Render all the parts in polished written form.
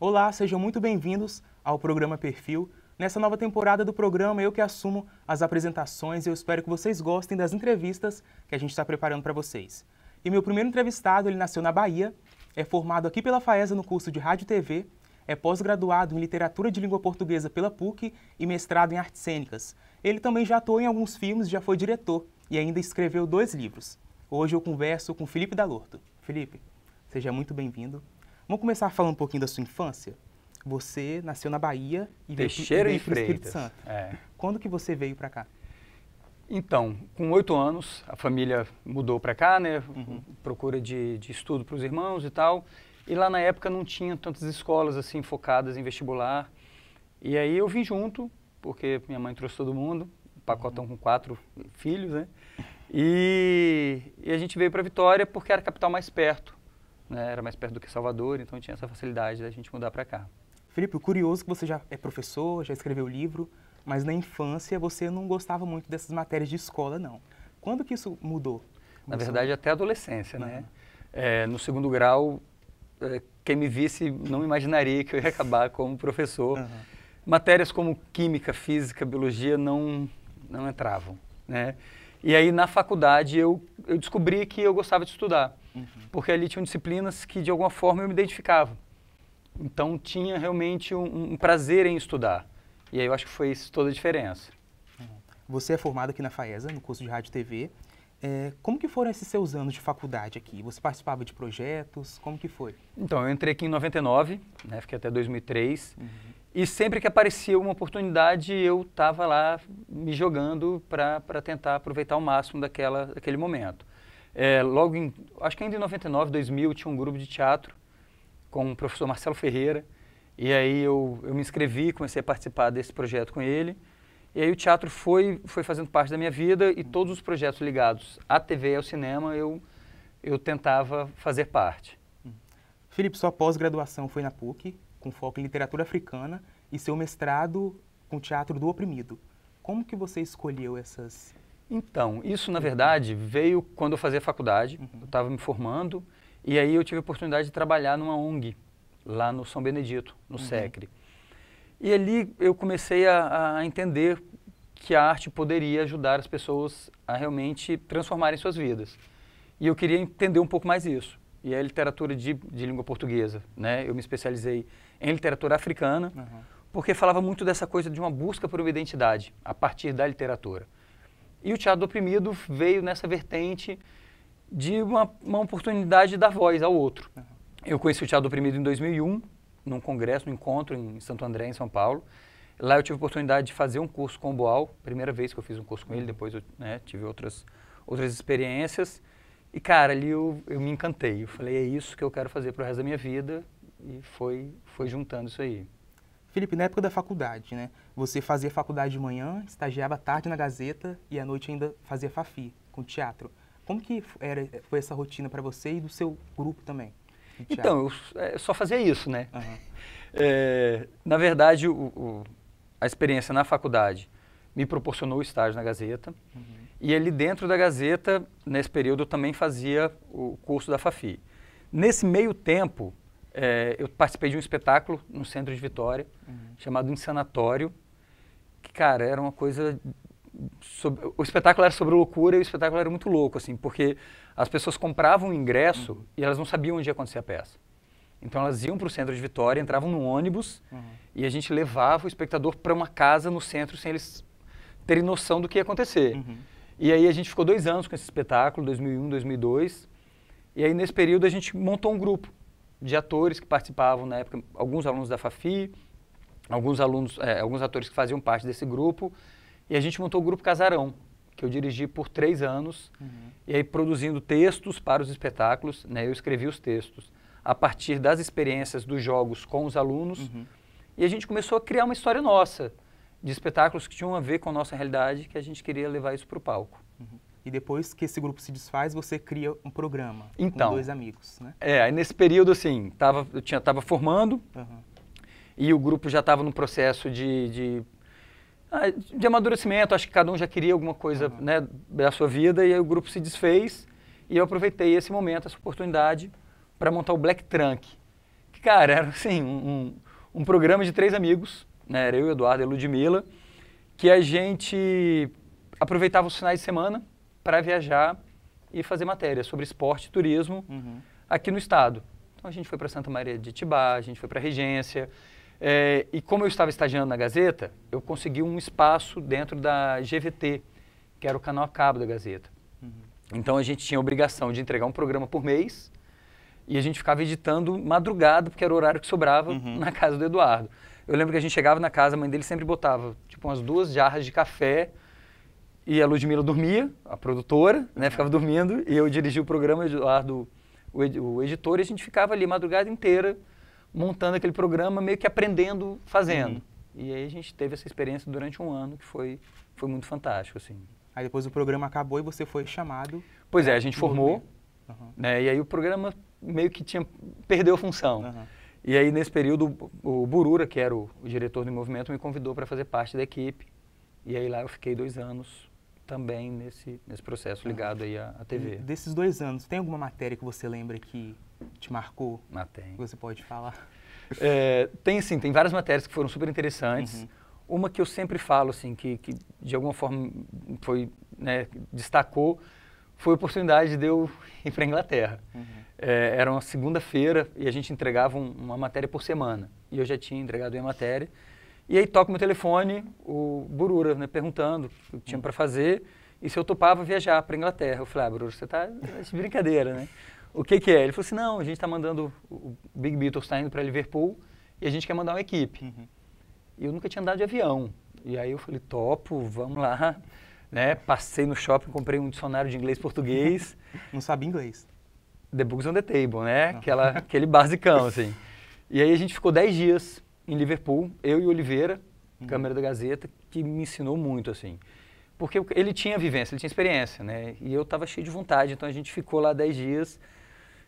Olá, sejam muito bem-vindos ao programa Perfil. Nessa nova temporada do programa, eu que assumo as apresentações e eu espero que vocês gostem das entrevistas que a gente está preparando para vocês. E meu primeiro entrevistado, ele nasceu na Bahia, é formado aqui pela FAESA no curso de Rádio e TV, é pós-graduado em Literatura de Língua Portuguesa pela PUC e mestrado em Artes Cênicas. Ele também já atuou em alguns filmes, já foi diretor e ainda escreveu 2 livros. Hoje eu converso com Felipe Dalorto. Felipe, seja muito bem-vindo. Vamos começar falando um pouquinho da sua infância. Você nasceu na Bahia e veio para o Espírito Santo. Quando que você veio para cá? Então, com 8 anos, a família mudou para cá, né? Procura de estudo para os irmãos e tal. E lá na época não tinha tantas escolas assim focadas em vestibular. E aí eu vim junto, porque minha mãe trouxe todo mundo, um pacotão com 4 filhos, né? E a gente veio para Vitória porque era a capital mais perto. Né, era mais perto do que Salvador, então tinha essa facilidade da gente mudar para cá. Felipe, o curioso é que você já é professor, já escreveu livro, mas na infância você não gostava muito dessas matérias de escola, não. Quando que isso mudou? Na verdade, até a adolescência, né? No segundo grau, quem me visse não imaginaria que eu ia acabar como professor. Matérias como química, física, biologia não entravam, né? E aí, na faculdade, eu descobri que eu gostava de estudar. Porque ali tinham disciplinas que, de alguma forma, eu me identificava. Então, tinha realmente um prazer em estudar. E aí, eu acho que foi isso toda a diferença. Você é formado aqui na FAESA, no curso de Rádio e TV. Como que foram esses seus anos de faculdade aqui? Você participava de projetos? Como que foi? Então, eu entrei aqui em 99, né, fiquei até 2003. E sempre que aparecia uma oportunidade, eu estava lá me jogando para tentar aproveitar ao máximo daquele momento. Acho que ainda em 99, 2000, tinha um grupo de teatro com o professor Marcelo Ferreira. E aí eu me inscrevi, comecei a participar desse projeto com ele. E aí o teatro foi fazendo parte da minha vida e todos os projetos ligados à TV e ao cinema eu tentava fazer parte. Felipe, sua pós-graduação foi na PUC, com foco em literatura africana, e seu mestrado com teatro do oprimido. Como que você escolheu essas... Então, isso na verdade veio quando eu fazia faculdade, eu estava me formando, e aí eu tive a oportunidade de trabalhar numa ONG, lá no São Benedito, no SECRE. E ali eu comecei a entender que a arte poderia ajudar as pessoas a realmente transformarem suas vidas. E eu queria entender um pouco mais isso. E a literatura de língua portuguesa, né? Eu me especializei em literatura africana, porque falava muito dessa coisa de uma busca por uma identidade a partir da literatura. E o teatro do oprimido veio nessa vertente de uma oportunidade de dar voz ao outro. Eu conheci o teatro do oprimido em 2001, num congresso, num encontro em Santo André, em São Paulo. Lá eu tive a oportunidade de fazer um curso com o Boal, primeira vez que eu fiz um curso com ele, depois eu tive outras experiências. E, cara, ali eu me encantei. Eu falei, é isso que eu quero fazer pro resto da minha vida. E foi juntando isso aí. Felipe, na época da faculdade, né? Você fazia faculdade de manhã, estagiava à tarde na Gazeta e à noite ainda fazia FAFI, com teatro. Como que foi essa rotina para você e do seu grupo também? Então, eu só fazia isso, né? Na verdade, a experiência na faculdade me proporcionou o estágio na Gazeta. E ali dentro da Gazeta, nesse período, eu também fazia o curso da FAFI. Nesse meio tempo, eu participei de um espetáculo no centro de Vitória, chamado Insanatório, que, cara, era uma coisa... O espetáculo era sobre loucura e o espetáculo era muito louco, assim, porque as pessoas compravam o ingresso e elas não sabiam onde ia acontecer a peça. Então elas iam para o centro de Vitória, entravam no ônibus e a gente levava o espectador para uma casa no centro sem eles terem noção do que ia acontecer. E aí a gente ficou 2 anos com esse espetáculo, 2001, 2002, e aí nesse período a gente montou um grupo de atores que participavam na época, alguns alunos da FAFI, alguns atores que faziam parte desse grupo, e a gente montou o Grupo Casarão, que eu dirigi por 3 anos, e aí produzindo textos para os espetáculos, né, eu escrevi os textos a partir das experiências dos jogos com os alunos, e a gente começou a criar uma história nossa, de espetáculos que tinham a ver com a nossa realidade, que a gente queria levar isso para o palco. E depois que esse grupo se desfaz, você cria um programa com 2 amigos, né? Aí nesse período, assim, eu tava formando, e o grupo já estava num processo de amadurecimento, acho que cada um já queria alguma coisa, né, da sua vida, e aí o grupo se desfez, e eu aproveitei esse momento, essa oportunidade, para montar o Black Trunk, Cara, era assim, um programa de 3 amigos, né? Era eu, Eduardo e a Ludmilla, que a gente aproveitava os finais de semana para viajar e fazer matéria sobre esporte e turismo aqui no estado. Então a gente foi para Santa Maria de Itibá, a gente foi para Regência, e como eu estava estagiando na Gazeta, eu consegui um espaço dentro da GVT, que era o canal a cabo da Gazeta. Então a gente tinha a obrigação de entregar um programa por mês e a gente ficava editando madrugada, porque era o horário que sobrava na casa do Eduardo. Eu lembro que a gente chegava na casa, a mãe dele sempre botava tipo umas 2 jarras de café e a Ludmilla dormia, a produtora, né, ficava dormindo, e eu dirigia o programa, o Eduardo, o editor, e a gente ficava ali a madrugada inteira montando aquele programa, meio que aprendendo, fazendo. E aí a gente teve essa experiência durante um ano, que foi muito fantástico, assim. Aí depois o programa acabou e você foi chamado... Pois é, a gente formou, né, e aí o programa meio que perdeu a função. E aí nesse período o Burura, que era o diretor do movimento, me convidou para fazer parte da equipe. E aí lá eu fiquei 2 anos também nesse processo ligado aí à TV. Desses 2 anos, tem alguma matéria que você lembra que te marcou? Tem. Que você pode falar? Tem sim, tem várias matérias que foram super interessantes. Uma que eu sempre falo, assim, que de alguma forma foi, né, destacou, foi a oportunidade de eu ir para a Inglaterra. Era uma segunda-feira e a gente entregava uma matéria por semana. E eu já tinha entregado a matéria. E aí toca o meu telefone, o Burura, né, perguntando o que tinha para fazer e se eu topava viajar para a Inglaterra. Eu falei, Burura, você tá de brincadeira, né? O que é? Ele falou assim, não, a gente está mandando, o Big Beatles está indo para Liverpool e a gente quer mandar uma equipe. E eu nunca tinha andado de avião. E aí eu falei, topo, vamos lá. Né? Passei no shopping, comprei um dicionário de inglês e português. Não sabia inglês? The Books on the Table, né? Aquele basicão, assim. E aí a gente ficou 10 dias em Liverpool, eu e Oliveira, câmera da Gazeta, que me ensinou muito, assim. Porque ele tinha vivência, ele tinha experiência, né? E eu estava cheio de vontade, então a gente ficou lá 10 dias,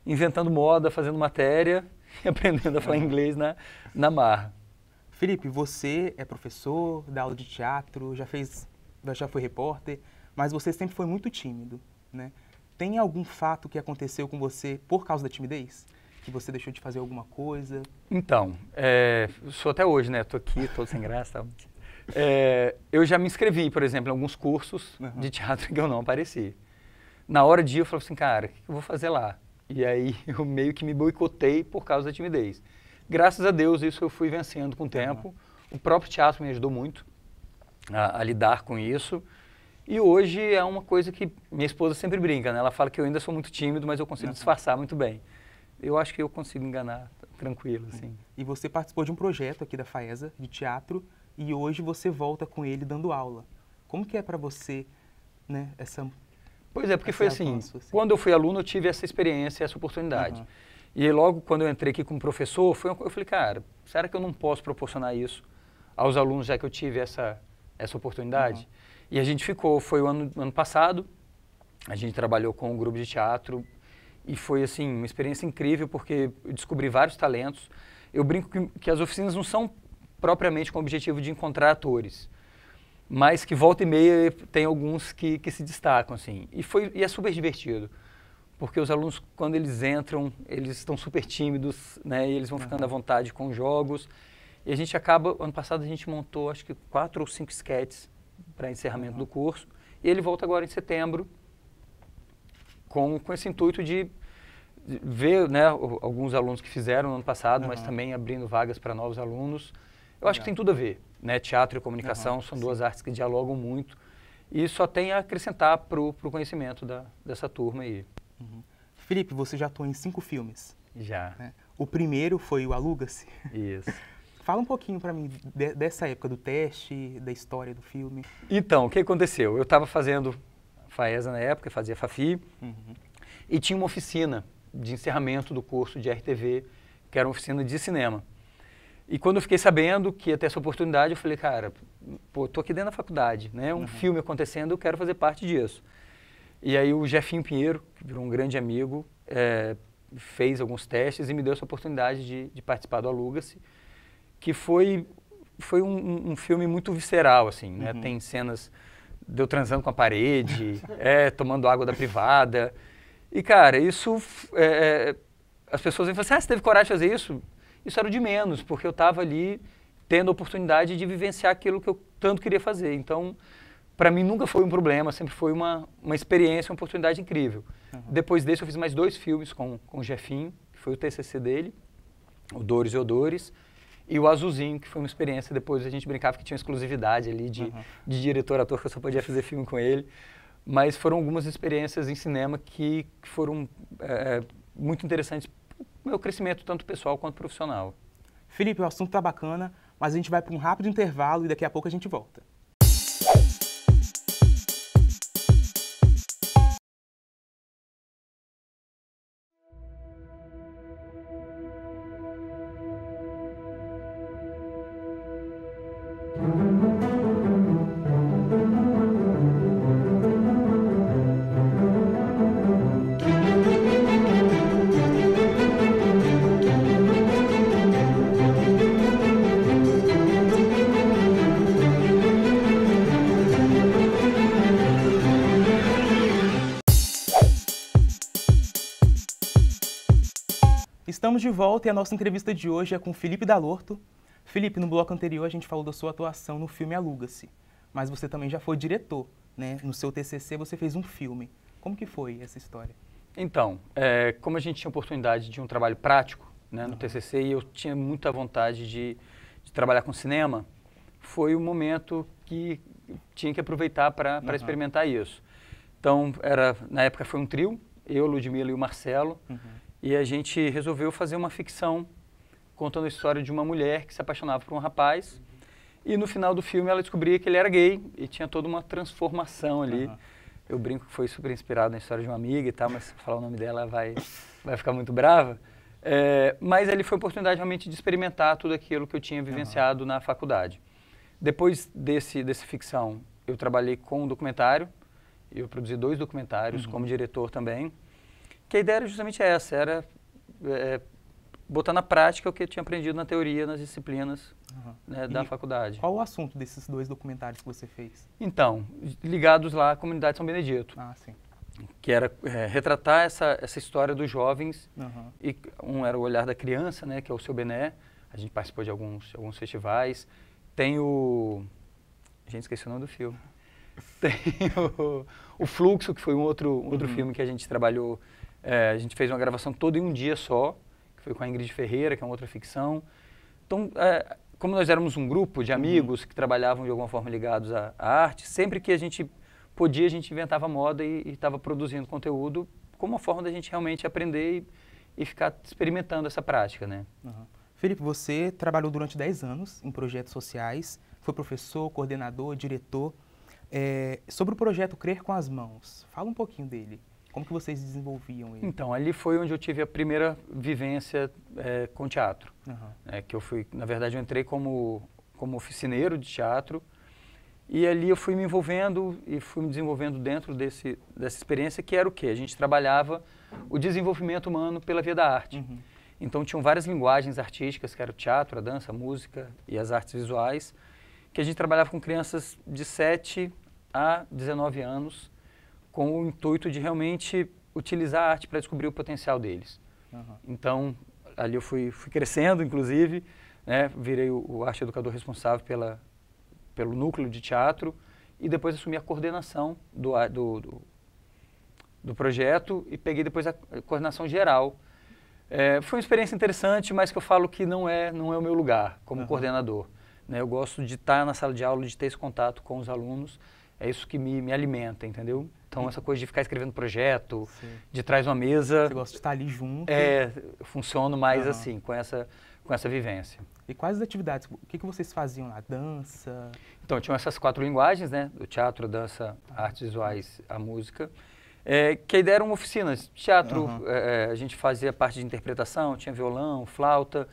inventando moda, fazendo matéria e aprendendo a falar inglês na marra. Felipe, você é professor, dá aula de teatro, já foi repórter, mas você sempre foi muito tímido, né? Tem algum fato que aconteceu com você por causa da timidez? Que você deixou de fazer alguma coisa? Então, eu sou até hoje, né? Tô aqui, todo sem graça. Eu já me inscrevi, por exemplo, em alguns cursos de teatro que eu não apareci. Na hora de ir, eu falei assim, cara, o que eu vou fazer lá? E aí eu meio que me boicotei por causa da timidez. Graças a Deus, isso eu fui vencendo com o tempo. O próprio teatro me ajudou muito a lidar com isso. E hoje é uma coisa que minha esposa sempre brinca, né? Ela fala que eu ainda sou muito tímido, mas eu consigo disfarçar muito bem. Eu acho que eu consigo enganar tranquilo, assim. E você participou de um projeto aqui da FAESA, de teatro, e hoje você volta com ele dando aula. Como que é para você, né, essa... Pois é, porque foi assim, quando eu fui aluno eu tive essa experiência, essa oportunidade. E aí, logo quando eu entrei aqui como professor, eu falei, cara, será que eu não posso proporcionar isso aos alunos, já que eu tive essa oportunidade? E a gente foi o ano passado, a gente trabalhou com um grupo de teatro, e foi, assim, uma experiência incrível, porque eu descobri vários talentos. Eu brinco que as oficinas não são propriamente com o objetivo de encontrar atores, mas que volta e meia tem alguns que se destacam, assim. E é super divertido, porque os alunos, quando eles entram, eles estão super tímidos, né? E eles vão ficando à vontade com jogos. E a gente acaba, ano passado a gente montou, acho que 4 ou 5 sketches para encerramento do curso. E ele volta agora em setembro, com esse intuito de ver, né, alguns alunos que fizeram no ano passado, mas também abrindo vagas para novos alunos. Eu acho que tem tudo a ver, né? Teatro e comunicação são duas artes que dialogam muito e só tem a acrescentar para o conhecimento dessa turma aí. Felipe, você já atuou em 5 filmes. Já. Né? O primeiro foi o Aluga-se. Isso. Fala um pouquinho para mim dessa época do teste, da história do filme. Então, o que aconteceu? Eu estava fazendo FAESA na época, fazia FAFI, e tinha uma oficina de encerramento do curso de RTV, que era uma oficina de cinema. E quando eu fiquei sabendo que ia ter essa oportunidade, eu falei, cara, pô, tô aqui dentro da faculdade, né? Um filme acontecendo, eu quero fazer parte disso. E aí o Jefinho Pinheiro, que virou um grande amigo, fez alguns testes e me deu essa oportunidade de participar do Aluga-se, que foi um filme muito visceral, assim, né? Tem cenas de eu transando com a parede, tomando água da privada. E, cara, isso... as pessoas vêm e falam assim, você teve coragem de fazer isso? isso era o de menos, porque eu estava ali tendo a oportunidade de vivenciar aquilo que eu tanto queria fazer. Então, para mim nunca foi um problema, sempre foi uma experiência, uma oportunidade incrível. Depois desse eu fiz mais 2 filmes com o Jefinho, que foi o TCC dele, o Dores e Odores, e o Azulzinho, que foi uma experiência, depois a gente brincava que tinha exclusividade ali de diretor-ator, que eu só podia fazer filme com ele. Mas foram algumas experiências em cinema que foram muito interessantes para o meu crescimento, tanto pessoal quanto profissional. Felipe, o assunto tá bacana, mas a gente vai para um rápido intervalo e daqui a pouco a gente volta. Estamos de volta e a nossa entrevista de hoje é com Felipe Dalorto. Felipe, no bloco anterior a gente falou da sua atuação no filme Aluga-se, mas você também já foi diretor, né? No seu TCC você fez um filme. Como que foi essa história? Então, como a gente tinha oportunidade de um trabalho prático, né, no TCC, e eu tinha muita vontade de trabalhar com cinema, foi o momento que tinha que aproveitar para experimentar isso. Então, na época foi um trio, eu, Ludmila e o Marcelo, e a gente resolveu fazer uma ficção contando a história de uma mulher que se apaixonava por um rapaz, e no final do filme ela descobria que ele era gay e tinha toda uma transformação ali. Eu brinco que foi super inspirado na história de uma amiga e tal, mas se falar o nome dela vai ficar muito brava. Mas ali foi a oportunidade realmente de experimentar tudo aquilo que eu tinha vivenciado na faculdade. Depois desse ficção, eu trabalhei com um documentário, eu produzi 2 documentários como diretor também, que a ideia era justamente essa, era botar na prática o que eu tinha aprendido na teoria, nas disciplinas né, da faculdade. Qual o assunto desses 2 documentários que você fez? Então, ligados lá à comunidade São Benedito. Sim. Que era retratar essa história dos jovens, e um era o Olhar da Criança, né, que é o Seu Bené, a gente participou de alguns festivais, tem o... gente, esqueci o nome do filme. Tem o Fluxo, que foi um outro filme que a gente trabalhou, a gente fez uma gravação toda em um dia só, que foi com a Ingrid Ferreira, que é uma outra ficção. Então, como nós éramos um grupo de amigos que trabalhavam de alguma forma ligados à arte, sempre que a gente podia, a gente inventava moda e estava produzindo conteúdo como uma forma da gente realmente aprender e ficar experimentando essa prática, né? Felipe, você trabalhou durante 10 anos em projetos sociais, foi professor, coordenador, diretor. Sobre o projeto Crer com as Mãos, fala um pouquinho dele. Como que vocês desenvolviam ele? Então, ali foi onde eu tive a primeira vivência com teatro. Que eu fui, na verdade, eu entrei como oficineiro de teatro, e ali eu fui me envolvendo e fui me desenvolvendo dentro dessa experiência, que era o quê? A gente trabalhava o desenvolvimento humano pela via da arte. Então, tinham várias linguagens artísticas, que era o teatro, a dança, a música e as artes visuais, que a gente trabalhava com crianças de 7 a 19 anos, com o intuito de realmente utilizar a arte para descobrir o potencial deles. Então, ali eu fui crescendo, inclusive, né, virei o arte educador responsável pelo núcleo de teatro, e depois assumi a coordenação do projeto e peguei depois a coordenação geral. Foi uma experiência interessante, mas que eu falo que não é o meu lugar como coordenador. Né? Eu gosto de estar na sala de aula, de ter esse contato com os alunos, é isso que me alimenta, entendeu? Então, essa coisa de ficar escrevendo projeto, de trás uma mesa... Você gosta de estar ali junto? Funciono mais assim, com essa vivência. E quais as atividades? O que vocês faziam lá? Dança? Então, tinham essas 4 linguagens, né? O teatro, a dança, artes visuais, a música. Que a ideia eram oficinas. Teatro, a gente fazia parte de interpretação, tinha violão, flauta.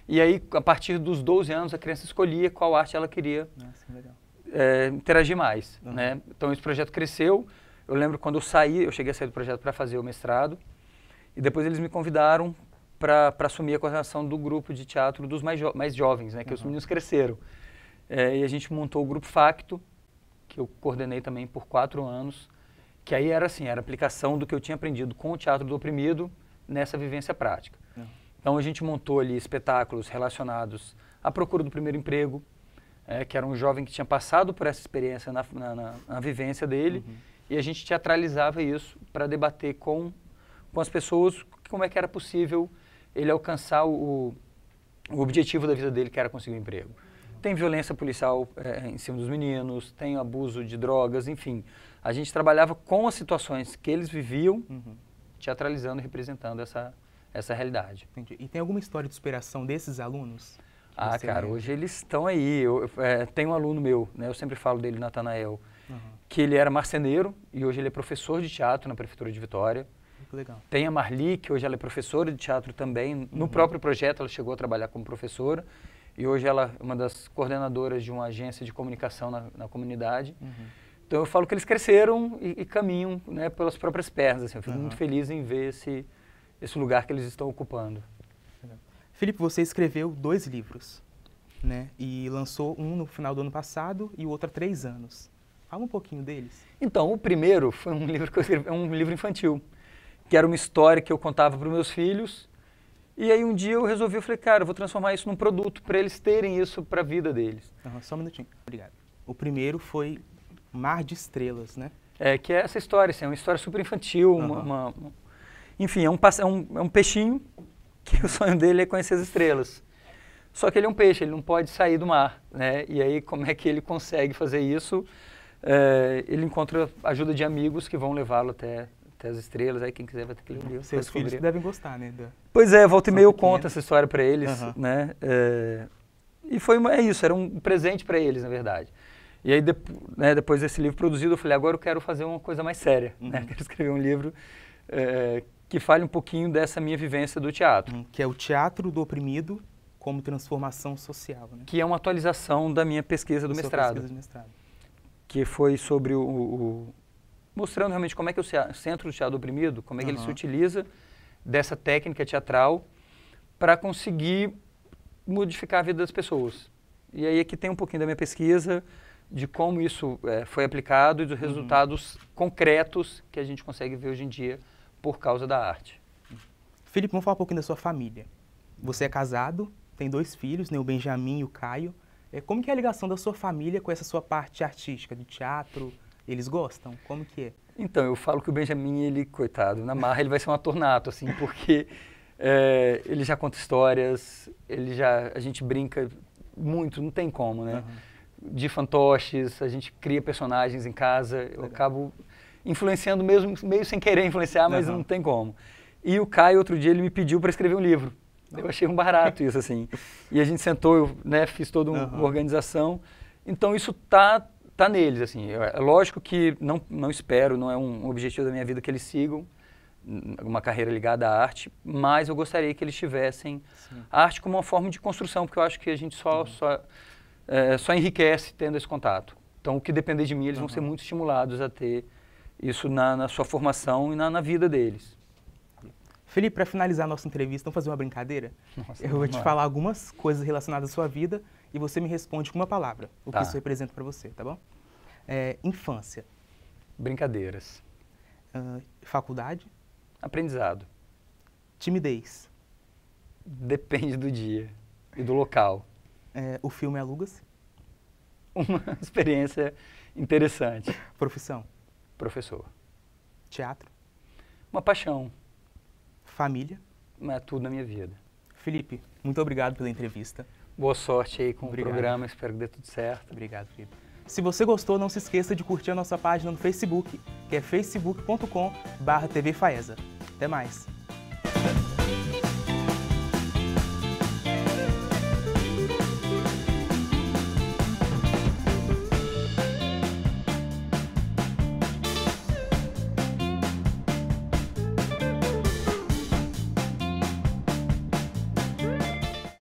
E aí, a partir dos 12 anos, a criança escolhia qual arte ela queria interagir mais. Né? Então, esse projeto cresceu. Eu lembro quando eu cheguei a sair do projeto para fazer o mestrado, e depois eles me convidaram para assumir a coordenação do grupo de teatro dos mais jovens, né? Que os meninos cresceram. E a gente montou o Grupo Facto, que eu coordenei também por 4 anos, que aí era assim, era a aplicação do que eu tinha aprendido com o teatro do oprimido nessa vivência prática. Então a gente montou ali espetáculos relacionados à procura do primeiro emprego, que era um jovem que tinha passado por essa experiência na vivência dele, e a gente teatralizava isso para debater com as pessoas como é que era possível ele alcançar o objetivo da vida dele, que era conseguir um emprego. Tem violência policial em cima dos meninos, tem abuso de drogas, enfim. A gente trabalhava com as situações que eles viviam, teatralizando e representando essa realidade. Entendi. E tem alguma história de superação desses alunos? Ah, cara, hoje eles estão aí. Tem um aluno meu, né, eu sempre falo dele, Natanael, que ele era marceneiro e hoje ele é professor de teatro na Prefeitura de Vitória. Muito legal. Tem a Marli, que hoje ela é professora de teatro também. No próprio projeto ela chegou a trabalhar como professora e hoje ela é uma das coordenadoras de uma agência de comunicação na comunidade. Então eu falo que eles cresceram e caminham, né, pelas próprias pernas. Assim. Eu fico muito feliz em ver esse lugar que eles estão ocupando. Felipe, você escreveu 2 livros, né? E lançou um no final do ano passado e o outro há 3 anos. Fala um pouquinho deles. Então, o primeiro foi um livro que eu escrevi, um livro infantil, que era uma história que eu contava para os meus filhos. E aí um dia eu falei, cara, eu vou transformar isso num produto para eles terem isso para a vida deles. Só um minutinho. Obrigado. O primeiro foi Mar de Estrelas, né? Que é essa história, assim, é uma história super infantil, enfim, é um peixinho que o sonho dele é conhecer as estrelas. Só que ele é um peixe, ele não pode sair do mar, né? E aí como é que ele consegue fazer isso? Ele encontra ajuda de amigos que vão levá-lo até as estrelas, aí quem quiser vai ter que ler o livro. Seus filhos devem gostar, né? Pois é, volta e meia eu conto essa história para eles, né? E é isso, era um presente para eles, na verdade. E aí, depois desse livro produzido, eu falei, agora eu quero fazer uma coisa mais séria, né? Quero escrever um livro que fale um pouquinho dessa minha vivência do teatro. Que é o teatro do oprimido como transformação social, né? Que é uma atualização da minha pesquisa do mestrado. Pesquisa de mestrado. Que foi sobre mostrando realmente como é que o centro do teatro do oprimido, como é que ele se utiliza dessa técnica teatral para conseguir modificar a vida das pessoas. E aí aqui tem um pouquinho da minha pesquisa, de como isso foi aplicado e dos resultados concretos que a gente consegue ver hoje em dia por causa da arte. Felipe, vamos falar um pouquinho da sua família. Você é casado, tem 2 filhos, né, o Benjamin e o Caio. Como que é a ligação da sua família com essa sua parte artística, do teatro? Eles gostam? Como que é? Então, eu falo que o Benjamin, ele, coitado, na marra ele vai ser um ator nato, assim, porque ele já conta histórias, a gente brinca muito, não tem como, né? De fantoches, a gente cria personagens em casa, eu acabo influenciando mesmo, meio sem querer influenciar, mas não tem como. E o Caio, outro dia, ele me pediu para escrever um livro. Eu achei um barato isso, assim. E a gente sentou, eu fiz toda uma organização. Então, isso tá neles, assim. É lógico que não espero, não é um objetivo da minha vida que eles sigam uma carreira ligada à arte, mas eu gostaria que eles tivessem a arte como uma forma de construção, porque eu acho que a gente só enriquece tendo esse contato. Então, o que depender de mim, eles vão ser muito estimulados a ter isso na sua formação e na vida deles. Felipe, para finalizar a nossa entrevista, vamos fazer uma brincadeira? Nossa, eu vou te falar algumas coisas relacionadas à sua vida e você me responde com uma palavra, o que isso representa para você, tá bom? Infância. Brincadeiras. Faculdade. Aprendizado. Timidez. Depende do dia e do local. O filme aluga-se. Uma experiência interessante. Profissão. Professor. Teatro. Uma paixão. Família. É tudo na minha vida. Felipe, muito obrigado pela entrevista. Boa sorte aí com o programa, espero que dê tudo certo. Obrigado, Felipe. Se você gostou, não se esqueça de curtir a nossa página no Facebook, que é facebook.com/tvfaesa. Até mais!